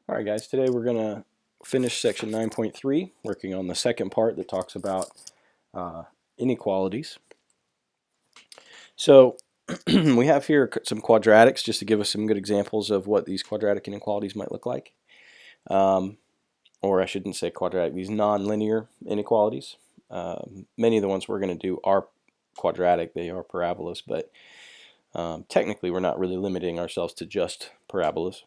Alright guys, today we're going to finish section 9.3, working on the second part that talks about inequalities. So we have here some quadratics just to give us some good examples of what these quadratic inequalities might look like. Or I shouldn't say quadratic, these nonlinear inequalities. Many of the ones we're going to do are quadratic, they are parabolas, but technically we're not really limiting ourselves to just parabolas.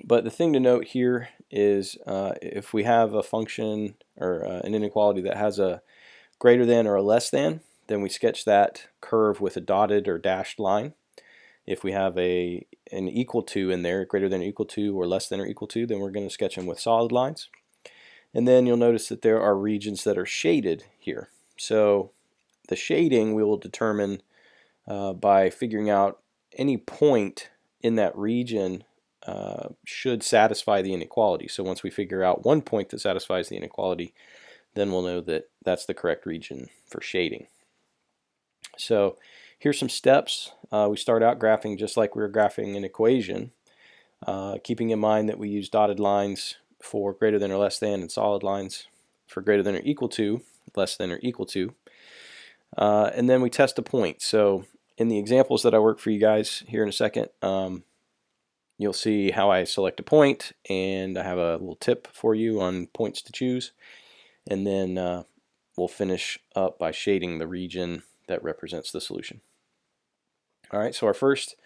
But the thing to note here is if we have a function or an inequality that has a greater than or a less than, then we sketch that curve with a dotted or dashed line. If we have an equal to in there, greater than or equal to or less than or equal to, then we're going to sketch them with solid lines. And then you'll notice that there are regions that are shaded here. So the shading we will determine by figuring out any point in that region should satisfy the inequality. So once we figure out one point that satisfies the inequality, then we'll know that that's the correct region for shading. So here's some steps. We start out graphing just like we were graphing an equation, keeping in mind that we use dotted lines for greater than or less than and solid lines for greater than or equal to, less than or equal to. And then we test a point. So in the examples that I work for you guys here in a second, you'll see how I select a point, and I have a little tip for you on points to choose. And then we'll finish up by shading the region that represents the solution. Alright, so our first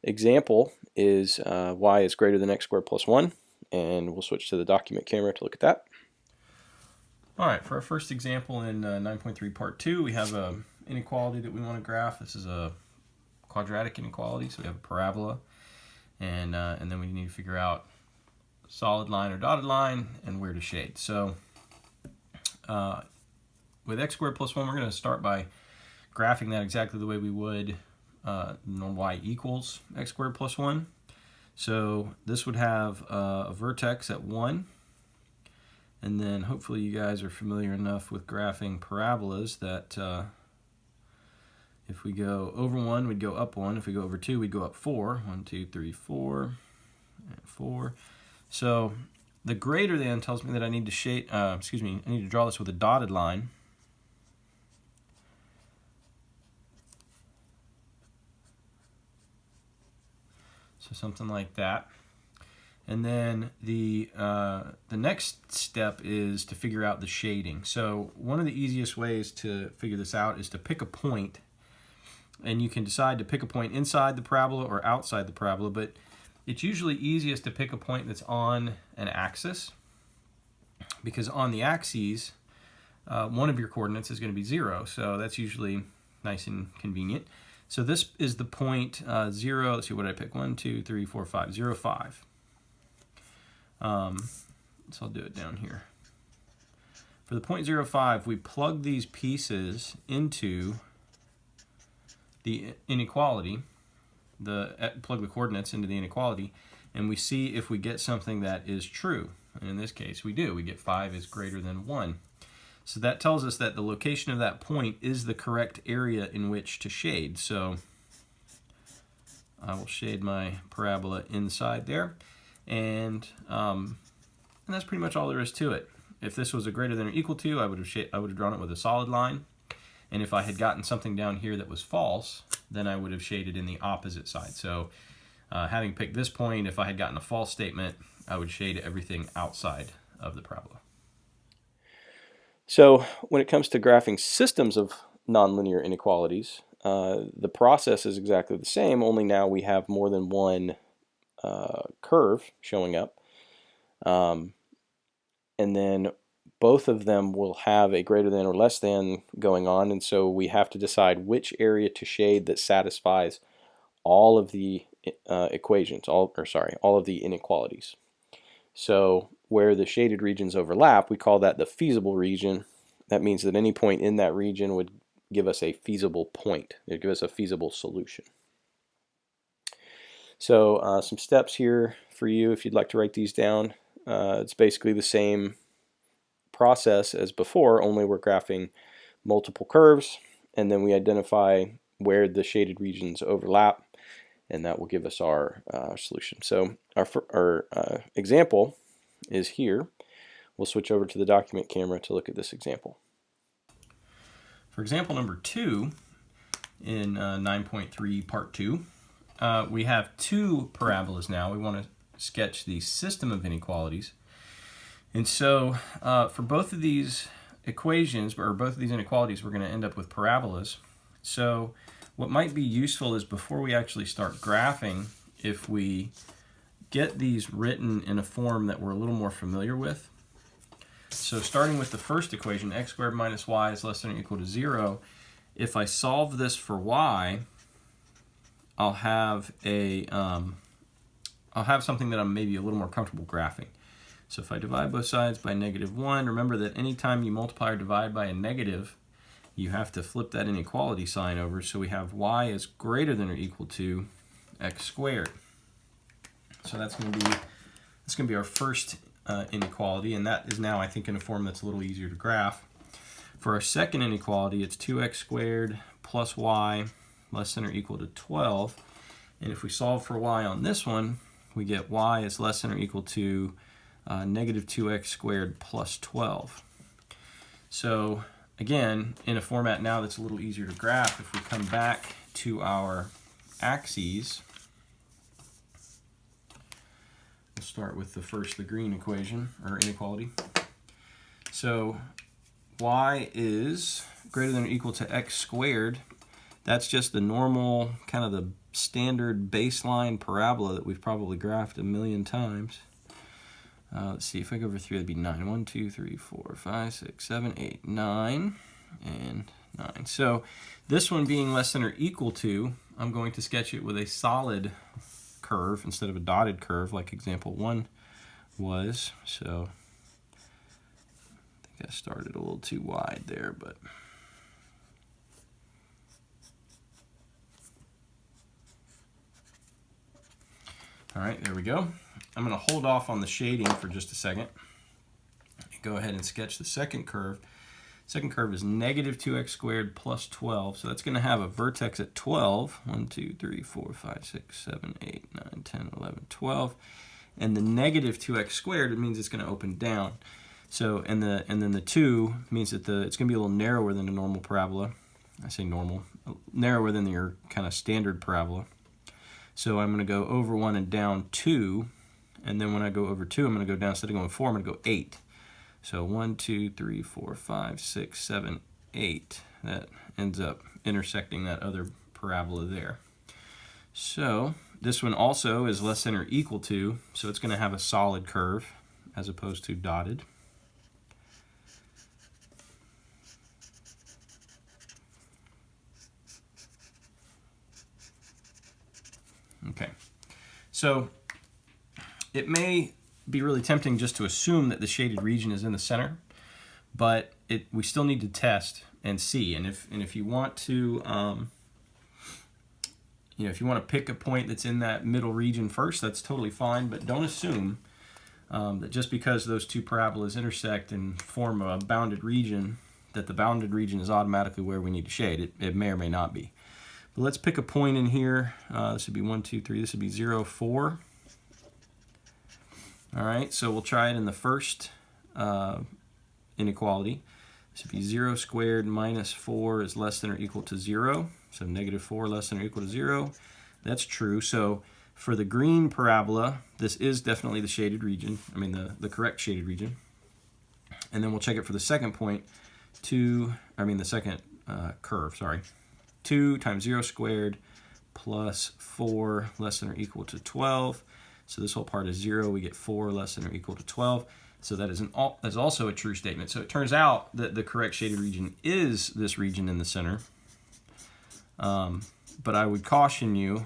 example is y is greater than x squared plus 1, and we'll switch to the document camera to look at that. Alright, for our first example in 9.3 part 2, we have an inequality that we want to graph. This is a quadratic inequality, so we have a parabola. And then we need to figure out solid line or dotted line and where to shade. So with x squared plus 1, we're going to start by graphing that exactly the way we would norm y equals x squared plus 1. So this would have a vertex at 1. And then hopefully you guys are familiar enough with graphing parabolas that if we go over 1, we'd go up 1. If we go over 2, we'd go up 4. 1, 2, 3, 4, and 4. So the greater than tells me that I need to shade, I need to draw this with a dotted line. So something like that. And then the next step is to figure out the shading. So one of the easiest ways to figure this out is to pick a point. And you can decide to pick a point inside the parabola or outside the parabola, but it's usually easiest to pick a point that's on an axis, because on the axes, one of your coordinates is going to be 0, so that's usually nice and convenient. So this is the point 0, let's see, what did I pick? 1, 2, 3, 4, 5, 0, 5. So I'll do it down here. For the point 0, 5, we plug these pieces into the inequality, plug the coordinates into the inequality, and we see if we get something that is true. And in this case, we do. We get 5 is greater than 1. So that tells us that the location of that point is the correct area in which to shade. So I will shade my parabola inside there, and that's pretty much all there is to it. If this was a greater than or equal to, I would have drawn it with a solid line. And if I had gotten something down here that was false, then I would have shaded in the opposite side. So having picked this point, if I had gotten a false statement, I would shade everything outside of the parabola. So when it comes to graphing systems of nonlinear inequalities, the process is exactly the same, only now we have more than one curve showing up. And then both of them will have a greater than or less than going on, and so we have to decide which area to shade that satisfies all of the equations, all of the inequalities. So where the shaded regions overlap, we call that the feasible region. That means that any point in that region would give us a feasible point. It would give us a feasible solution. So some steps here for you if you'd like to write these down. It's basically the same process as before, only we're graphing multiple curves, and then we identify where the shaded regions overlap, and that will give us our solution. So our example is here. We'll switch over to the document camera to look at this example. For example number 2 in 9.3 part 2, we have two parabolas now. We want to sketch the system of inequalities. And so for both of these equations, or both of these inequalities, we're going to end up with parabolas. So what might be useful is before we actually start graphing, if we get these written in a form that we're a little more familiar with. So starting with the first equation, x squared minus y is less than or equal to 0. If I solve this for y, I'll have something that I'm maybe a little more comfortable graphing. So if I divide both sides by -1, remember that anytime you multiply or divide by a negative, you have to flip that inequality sign over. So we have y is greater than or equal to x squared. So that's going to be our first inequality, and that is now, I think, in a form that's a little easier to graph. For our second inequality, it's 2x squared plus y less than or equal to 12. And if we solve for y on this one, we get y is less than or equal to negative 2x squared plus 12. So again, in a format now that's a little easier to graph, if we come back to our axes, we'll start with the green equation, or inequality. So y is greater than or equal to x squared. That's just the normal, kind of the standard baseline parabola that we've probably graphed a million times. Let's see, if I go over 3, that'd be 9. 1, 2, 3, 4, 5, 6, 7, 8, 9, and 9. So this one being less than or equal to, I'm going to sketch it with a solid curve instead of a dotted curve like example 1 was. So I think I started a little too wide there, but all right, there we go. I'm going to hold off on the shading for just a second. Go ahead and sketch the second curve. Second curve is negative 2x squared plus 12. So that's going to have a vertex at 12. 1, 2, 3, 4, 5, 6, 7, 8, 9, 10, 11, 12. And the negative 2x squared, it means it's going to open down. So, and then the 2 means that it's going to be a little narrower than a normal parabola. I say normal. Narrower than your kind of standard parabola. So I'm going to go over 1 and down 2. And then when I go over 2, I'm going to go down, instead of going 4, I'm going to go 8. So 1, 2, 3, 4, 5, 6, 7, 8. That ends up intersecting that other parabola there. So this one also is less than or equal to, so it's going to have a solid curve as opposed to dotted. Okay, so it may be really tempting just to assume that the shaded region is in the center, but we still need to test and see. And if you want to, if you want to pick a point that's in that middle region first, that's totally fine. But don't assume that just because those two parabolas intersect and form a bounded region, that the bounded region is automatically where we need to shade. It may or may not be. But let's pick a point in here. This would be 1, 2, 3. This would be 0, 4. All right, so we'll try it in the first inequality. This would be 0 squared minus 4 is less than or equal to 0. So negative 4 less than or equal to 0. That's true. So for the green parabola, this is definitely the shaded region. I mean the correct shaded region. And then we'll check it for the second point. The second curve, sorry. 2 times 0 squared plus 4 less than or equal to 12. So this whole part is 0. We get 4 less than or equal to 12. So that is that's also a true statement. So it turns out that the correct shaded region is this region in the center. But I would caution you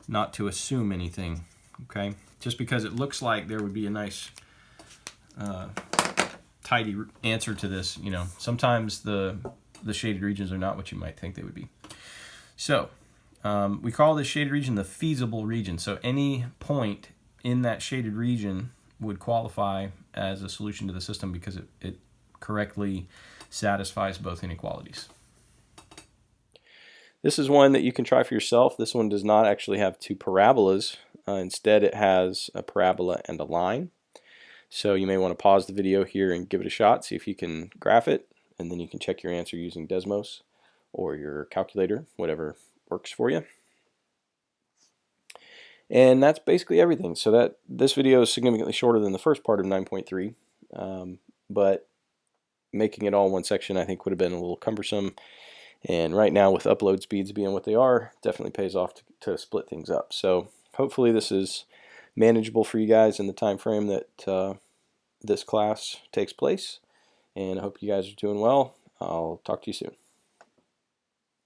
not to assume anything, okay? Just because it looks like there would be a nice tidy answer to this, sometimes the shaded regions are not what you might think they would be. So we call this shaded region the feasible region. So any point in that shaded region would qualify as a solution to the system because it correctly satisfies both inequalities. This is one that you can try for yourself. This one does not actually have two parabolas. Instead, it has a parabola and a line. So you may want to pause the video here and give it a shot, see if you can graph it, and then you can check your answer using Desmos or your calculator, whatever works for you. And that's basically everything. So this video is significantly shorter than the first part of 9.3, but making it all one section I think would have been a little cumbersome. And right now, with upload speeds being what they are, definitely pays off to split things up. So hopefully this is manageable for you guys in the time frame that this class takes place. And I hope you guys are doing well. I'll talk to you soon.